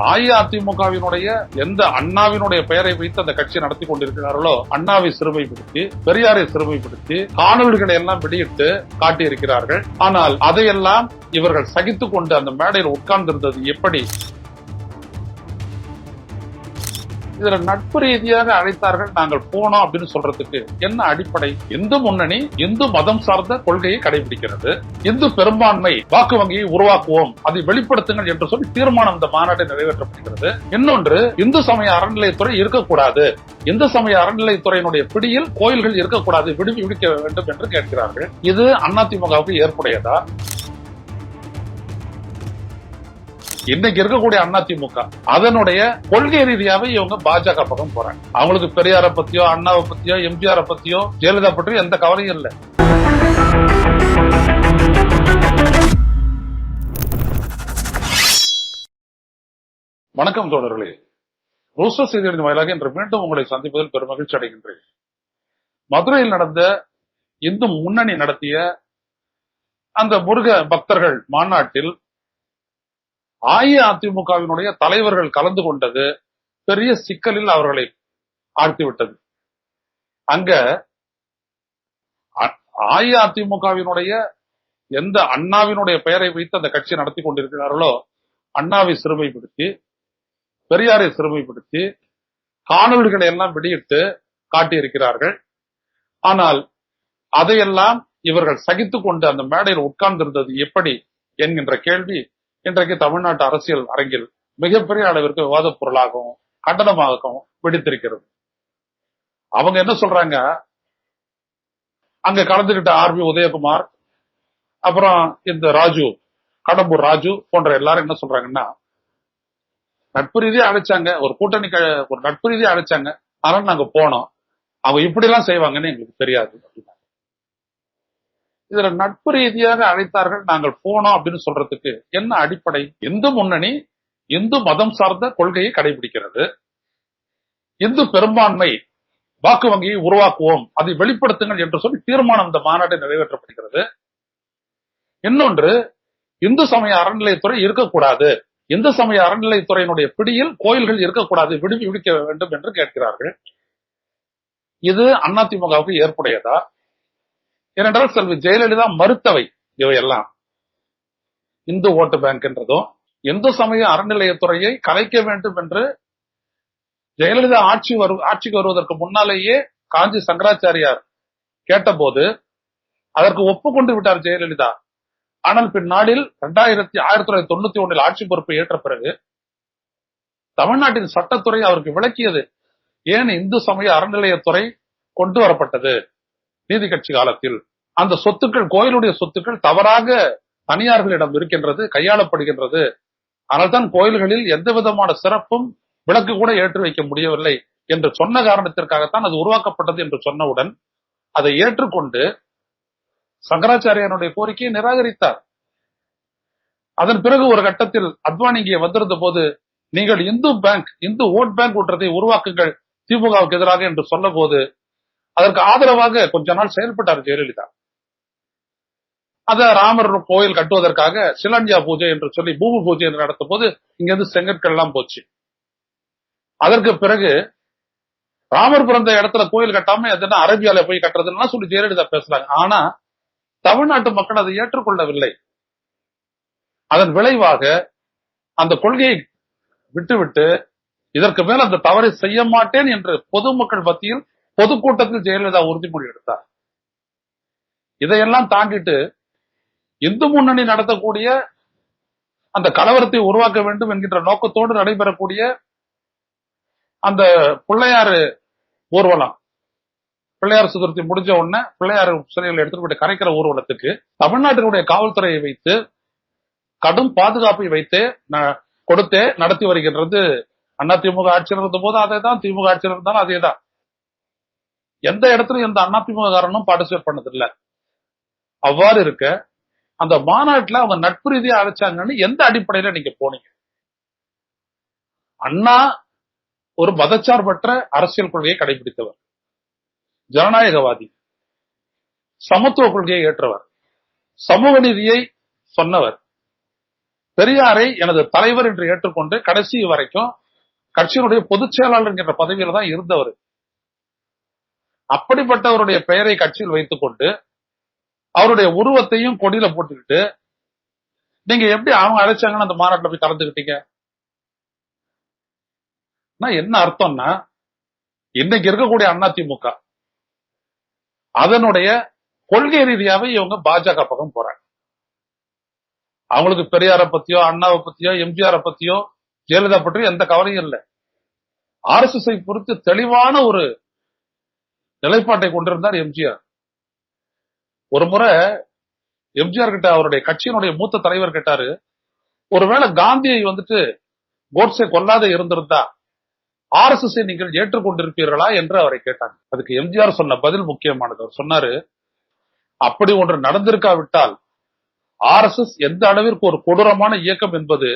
அஇஅதிமுகவினுடைய எந்த அண்ணாவினுடைய பெயரை வைத்து அந்த கட்சி நடத்தி கொண்டிருக்கிறார்களோ அண்ணாவை சிறுமைப்படுத்தி பெரியாரை சிறுமைப்படுத்தி காணொலிகளை எல்லாம் வெளியிட்டு காட்டியிருக்கிறார்கள். ஆனால் அதையெல்லாம் இவர்கள் சகித்துக் கொண்டு அந்த மேடையில் உட்கார்ந்திருந்தது எப்படி? இதுல நட்பு ரீதியாக அழைத்தார்கள், நாங்கள் போனோம் அப்படின்னு சொல்றதுக்கு என்ன அடிப்படை? இந்து முன்னணி இந்து மதம் சார்ந்த கொள்கையை கடைபிடிக்கிறது. இந்து பெரும்பான்மை வாக்கு வங்கியை உருவாக்குவோம், அதை வெளிப்படுத்துங்கள் என்று சொல்லி தீர்மானம் இந்த மாநாட்டை நிறைவேற்றப்படுகிறது. இன்னொன்று, இந்து சமய அறநிலையத்துறை இருக்கக்கூடாது, இந்து சமய அறநிலையத்துறையினுடைய பிடியில் கோயில்கள் இருக்கக்கூடாது, விடுவிக்க வேண்டும் என்று கேட்கிறார்கள். இது அதிமுகவுக்கு ஏற்புடையதா? இன்னைக்கு இருக்கக்கூடிய அதிமுக அதனுடைய கொள்கை ரீதியாவே இவங்க பாஜக பக்கம் போறாங்க. அவங்களுக்கு பெரியாரை பத்தியோ அண்ணாவை பத்தியோ எம்ஜிஆரை பத்தியோ ஜெயலலிதா பற்றியோ எந்த கவலையும் இல்லை. வணக்கம் தோழர்களே, ரோஸ்டர் செய்திகளின் வாயிலாக இன்று மீண்டும் உங்களை சந்திப்பதில் பெரும் மகிழ்ச்சி அடைகின்றேன். மதுரையில் நடந்த இந்து முன்னணி நடத்திய அந்த முருக பக்தர்கள் மாநாட்டில் அஇஅதிமுகவினுடைய தலைவர்கள் கலந்து கொண்டது பெரிய சிக்கலில் அவர்களை ஆழ்த்திவிட்டது. அங்க அஇஅதிமுகவினுடைய எந்த அண்ணாவினுடைய பெயரை வைத்து அந்த கட்சி நடத்தி கொண்டிருக்கிறார்களோ அண்ணாவை சிறுமைப்படுத்தி பெரியாரை சிறுமைப்படுத்தி காணொலிகளை எல்லாம் வெளியிட்டு காட்டியிருக்கிறார்கள். ஆனால் அதையெல்லாம் இவர்கள் சகித்துக் கொண்டு அந்த மேடையில் உட்கார்ந்திருந்தது எப்படி என்கின்ற கேள்வி இன்றைக்கு தமிழ்நாட்டு அரசியல் அரங்கில் மிகப்பெரிய அளவிற்கு விவாத பொருளாகவும் கண்டனமாகவும் வெடித்திருக்கிறது. அவங்க என்ன சொல்றாங்க, அங்க கலந்துகிட்ட ஆர்பி உதயகுமார், அப்புறம் இந்த ராஜு, கடம்பூர் ராஜு போன்ற எல்லாரும் என்ன சொல்றாங்கன்னா, நட்பு ரீதியா அழைச்சாங்க, ஒரு கூட்டணி ஒரு நட்பு ரீதியா அழைச்சாங்க, ஆனால் நாங்க போனோம், அவங்க இப்படி எல்லாம் செய்வாங்கன்னு எங்களுக்கு தெரியாது. இதுல நட்பு ரீதியாக அழைத்தார்கள், நாங்கள் போனோம் அப்படின்னு சொல்றதுக்கு என்ன அடிப்படை? இந்து முன்னணி இந்து மதம் சார்ந்த கொள்கையை கடைபிடிக்கிறது. இந்து பெரும்பான்மை வாக்கு வங்கியை உருவாக்குவோம், அதை வெளிப்படுத்துங்கள் என்று சொல்லி தீர்மானம் இந்த மாநாட்டை நிறைவேற்றப்படுகிறது. இன்னொன்று, இந்து சமய அறநிலையத்துறை இருக்கக்கூடாது, இந்து சமய அறநிலையத்துறையினுடைய பிடியில் கோயில்கள் இருக்கக்கூடாது, விடுவிக்க வேண்டும் என்று கேட்கிறார்கள். இது அதிமுகவுக்கு ஏற்புடையதா? ஏனென்றால் செல்வி ஜெயலலிதா மறுத்தவை இவையெல்லாம். இந்து ஓட்டு பேங்க் என்றதும் இந்து சமய அறநிலையத்துறையை கலைக்க வேண்டும் என்று ஜெயலலிதா ஆட்சிக்கு வருவதற்கு முன்னாலேயே காஞ்சி சங்கராச்சாரியார் கேட்டபோது அதற்கு ஒப்புக்கொண்டு விட்டார் ஜெயலலிதா. ஆனால் பின்னாளில் 1991 ஆட்சி பொறுப்பை ஏற்ற பிறகு தமிழ்நாட்டின் சட்டத்துறை அவருக்கு விளக்கியது ஏன் இந்து சமய அறநிலையத்துறை கொண்டு வரப்பட்டது. நீதி கட்சி காலத்தில் அந்த சொத்துக்கள், கோயிலுடைய சொத்துக்கள் தவறாக தனியார்களிடம் இருக்கின்றது, கையாளப்படுகின்றது. அதனால்தான் கோயில்களில் எந்த விதமான சிறப்பும் விளக்கு கூட ஏற்றி வைக்க முடியவில்லை என்று சொன்ன காரணத்திற்காகத்தான் அது உருவாக்கப்பட்டது என்று சொன்னவுடன் அதை ஏற்றுக்கொண்டு சங்கராச்சாரியாருடைய கோரிக்கையை நிராகரித்தார். அதன் பிறகு ஒரு கட்டத்தில் அத்வானி இங்கே வந்திருந்த போது, நீங்கள் Hindu bank, Hindu vote bank ஒன்றதை உருவாக்குங்கள் திமுகவுக்கு எதிராக என்று சொன்ன போது அதற்கு ஆதரவாக கொஞ்ச நாள் செயல்பட்டார் ஜெயலலிதா. அத ராமர் கோயில் கட்டுவதற்காக சிலன்யா பூஜை என்று சொல்லி பூமி பூஜை என்று நடத்தும் போது இங்கிருந்து செங்கற்கள் எல்லாம் போச்சு. அதற்கு பிறகு ராமர் பிறந்த இடத்துல கோயில் கட்டாம எதுனா அரேபியால போய் கட்டுறதுன்னா சொல்லி ஜெயலலிதா பேசுறாங்க. ஆனா தமிழ்நாட்டு மக்கள் அதை ஏற்றுக்கொள்ளவில்லை. அதன் விளைவாக அந்த கொள்கையை விட்டுவிட்டு இதற்கு மேல் அந்த தவறை செய்ய மாட்டேன் என்று பொதுமக்கள் மத்தியில் பொதுக்கூட்டத்தில் ஜெயலலிதா உறுதிமொழி எடுத்தார். இதையெல்லாம் தாண்டிட்டு இந்து முன்னணி நடத்தக்கூடிய அந்த கலவரத்தை உருவாக்க வேண்டும் என்கின்ற நோக்கத்தோடு நடைபெறக்கூடிய அந்த பிள்ளையாறு ஊர்வலம், பிள்ளையார் சதுர்த்தி முடிஞ்ச உடனே பிள்ளையார் சிலைகளை எடுத்துட்டு போய் கரைக்கிற ஊர்வலத்துக்கு தமிழ்நாட்டினுடைய காவல்துறையை வைத்து கடும் பாதுகாப்பை வைத்து கொடுத்தே நடத்தி வருகின்றது. அதிமுக ஆட்சியில் இருந்த போது அதே தான், திமுக ஆட்சியில் இருந்தாலும் அதே தான். எந்த இடத்துலயும் எந்த அதிமுக காரனும் பார்ட்டிசிபேட் பண்ணதில்லை. அவ்வாறு இருக்க அந்த மாநாட்டில் அவங்க நட்பு ரீதியா அழைச்சாங்கன்னு எந்த அடிப்படையில நீங்க போனீங்க? அண்ணா ஒரு மதச்சார்பற்ற அரசியல் கொள்கையை கடைபிடித்தவர், ஜனநாயகவாதி, சமத்துவ கொள்கையை ஏற்றவர், சமூக நீதியை சொன்னவர். பெரியாரை எனது தலைவர் என்று ஏற்றுக்கொண்டு கடைசி வரைக்கும் கட்சியினுடைய பொதுச் செயலாளர் என்கிற பதவியில தான் இருந்தவர். அப்படிப்பட்டவருடைய பெயரை கட்சியில் வைத்துக் கொண்டு அவருடைய உருவத்தையும் கொடியில போட்டுக்கிட்டு நீங்க எப்படி அவங்க அழைச்சாங்கன்னு அந்த மாநாட்டில் போய் கலந்துக்கிட்டீங்க? என்ன அர்த்தம்னா, இன்னைக்கு இருக்கக்கூடிய அதிமுக அதனுடைய கொள்கை ரீதியாவே இவங்க பாஜக பக்கம் போறாங்க. அவங்களுக்கு பெரியாரை பத்தியோ, அண்ணாவை பத்தியோ, எம்ஜிஆரை பத்தியோ, ஜெயலலிதா பற்றியோ எந்த கவலையும் இல்லை. RSS பொறுத்து தெளிவான ஒரு நிலைப்பாட்டை கொண்டிருந்தார் எம்ஜிஆர். ஒரு முறை எம்ஜிஆர் கிட்ட அவருடைய கட்சியினுடைய மூத்த தலைவர் கேட்டாரு, ஒருவேளை காந்தியை கோட்ஸே கொல்லாத இருந்திருந்தா RSS நீங்கள் ஏற்றுக்கொண்டிருப்பீர்களா என்று அவரை கேட்டாங்க. அதுக்கு எம்ஜிஆர் சொன்ன பதில் முக்கியமானது. அவர் சொன்னாரு, அப்படி ஒன்று நடந்திருக்காவிட்டால் RSS எந்த அளவிற்கு ஒரு கொடூரமான இயக்கம் என்பது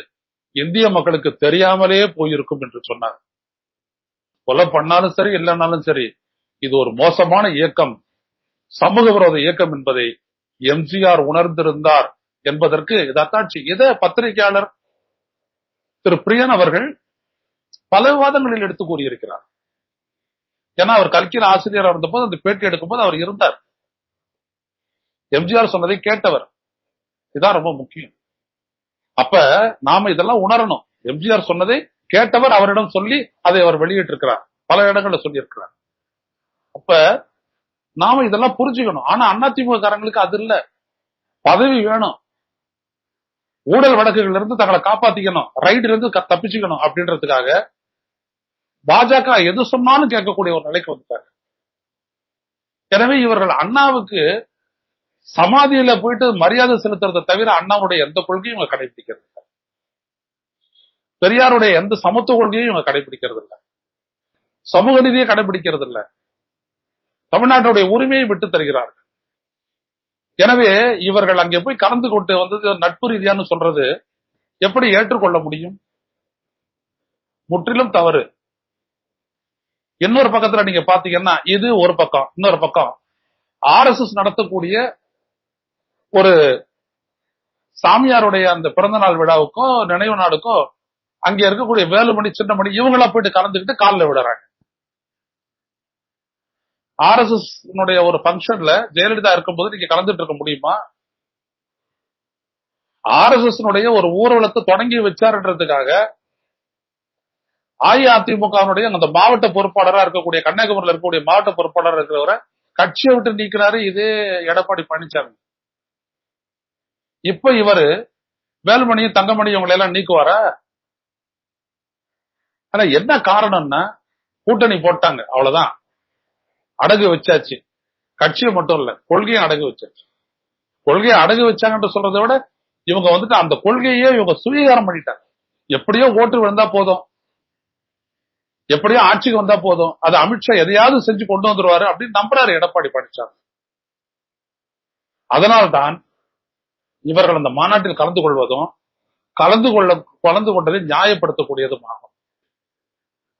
இந்திய மக்களுக்கு தெரியாமலே போயிருக்கும் என்று சொன்னார். கொலை பண்ணாலும் சரி, இல்லைன்னாலும் சரி, இது ஒரு மோசமான இயக்கம், சமூக விரோத இயக்கம் என்பதை எம்ஜிஆர் உணர்ந்திருந்தார் என்பதற்கு இது அத்தாட்சி. இதை பத்திரிகையாளர் திரு பிரியன் அவர்கள் பல விவாதங்களில் எடுத்து கூறியிருக்கிறார். ஏன்னா அவர் கல்கியின் ஆசிரியராக இருந்தபோது அந்த பேட்டி எடுக்கும் போது அவர் இருந்தார். எம்ஜிஆர் சொன்னதை கேட்டவர். இதான் ரொம்ப முக்கியம். அப்ப நாம இதெல்லாம் உணரணும். எம்ஜிஆர் சொன்னதை கேட்டவர், அவரிடம் சொல்லி அதை அவர் வெளியிட்டிருக்கிறார், பல இடங்கள்ல சொல்லி இருக்கிறார். அப்ப நாம இதெல்லாம் புரிஞ்சுக்கணும். ஆனா அதிமுக காரங்களுக்கு அது இல்ல. பதவி வேணும், ஊழல் வழக்குகள் இருந்து தங்களை காப்பாத்திக்கணும், ரைட்ல இருந்து தப்பிச்சுக்கணும் அப்படின்றதுக்காக பாஜக எது சொன்னாலும் கேட்கக்கூடிய ஒரு நிலைக்கு வந்துட்டாங்க. எனவே இவர்கள் அண்ணாவுக்கு சமாதியில போயிட்டு மரியாதை செலுத்துறதை தவிர அண்ணாவுடைய எந்த கொள்கையும் இவங்க கடைபிடிக்கிறது இல்லை. பெரியாருடைய எந்த சமத்துவ கொள்கையும் இவங்க கடைபிடிக்கிறது இல்லை. சமூக நீதியை கடைபிடிக்கிறது இல்லை. தமிழ்நாட்டுடைய உரிமையை விட்டு தருகிறார்கள். எனவே இவர்கள் அங்கே போய் கலந்து கொண்டு வந்தது நட்பு ரீதியான்னு சொல்றது எப்படி ஏற்றுக்கொள்ள முடியும்? முற்றிலும் தவறு. இன்னொரு பக்கத்துல நீங்க பாத்தீங்கன்னா, இது ஒரு பக்கம். இன்னொரு பக்கம் RSS நடத்தக்கூடிய ஒரு சாமியாருடைய அந்த பிறந்த நாள் விழாவுக்கும் நினைவு நாளுக்கும் அங்க இருக்கக்கூடிய வேலுமணி, சின்னமணி இவங்களா போயிட்டு கலந்துக்கிட்டு காலில் விடுறாங்க. RSS ஒரு பங்கன்ல ஜெயலலிதா இருக்கும்போது நீங்க கலந்துட்டு இருக்க முடியுமா? RSS ஒரு ஊர்வலத்தை தொடங்கி வச்சாருன்றதுக்காக அஇஅதிமுகவுடைய அந்த மாவட்ட பொறுப்பாளராக இருக்கக்கூடிய, கன்னியாகுமரியில் இருக்கக்கூடிய மாவட்ட பொறுப்பாளராக இருக்கிறவரை கட்சியை விட்டு நீக்கிறாரு இதே எடப்பாடி பழனிசாமி. இப்ப இவரு வேலுமணியும் தங்கமணி இவங்களை எல்லாம் நீக்குவாரா? ஆனா என்ன காரணம்னா, கூட்டணி போட்டாங்க, அவ்வளவுதான். அடகு வச்சாச்சு. கட்சியை மட்டும் இல்ல, கொள்கையை அடகு வச்சாச்சு. கொள்கையை அடகு வச்சாங்கன்னு சொல்றதை விட இவங்க அந்த கொள்கையே இவங்க சுவீகாரம் பண்ணிட்டாங்க. எப்படியோ ஓட்டு விழுந்தா போதும், எப்படியோ ஆட்சிக்கு வந்தா போதும், அது அமித்ஷா எதையாவது செஞ்சு கொண்டு வந்துருவாரு அப்படின்னு நம்புறாரு எடப்பாடி பழனிசாமி. அதனால்தான் இவர்கள் அந்த மாநாட்டில் கலந்து கொள்வதும் கலந்து கொண்டதை நியாயப்படுத்தக்கூடியதும் ஆகும்.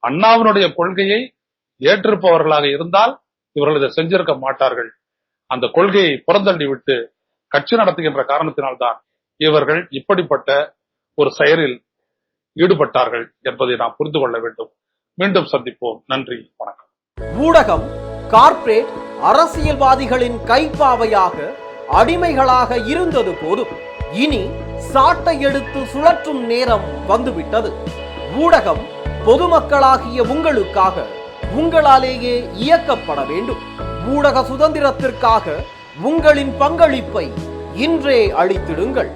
அண்ணாவினுடைய கொள்கையை ஏற்றிருப்பவர்களாக இருந்தால் இவர்கள் இதை செஞ்சிருக்க மாட்டார்கள். அந்த கொள்கையை புறந்தள்ளி விட்டு கட்சி நடத்துகின்ற காரணத்தினால்தான் இவர்கள் இப்படிப்பட்ட ஒரு செயலில் ஈடுபட்டார்கள் என்பதை நாம் புரிந்து கொள்ள வேண்டும். மீண்டும் சந்திப்போம். நன்றி, வணக்கம். ஊடகம் கார்ப்பரேட் அரசியல்வாதிகளின் கைப்பாவையாக, அடிமைகளாக இருந்தது போதும். இனி சாட்டை எடுத்து சுழற்றும் நேரம் வந்துவிட்டது. ஊடகம் பொதுமக்களாகிய உங்களுக்காக, உங்களாலேயே இயக்கப்பட வேண்டும். ஊடக சுதந்திரத்திற்காக உங்களின் பங்களிப்பை இன்றே அளித்திடுங்கள்.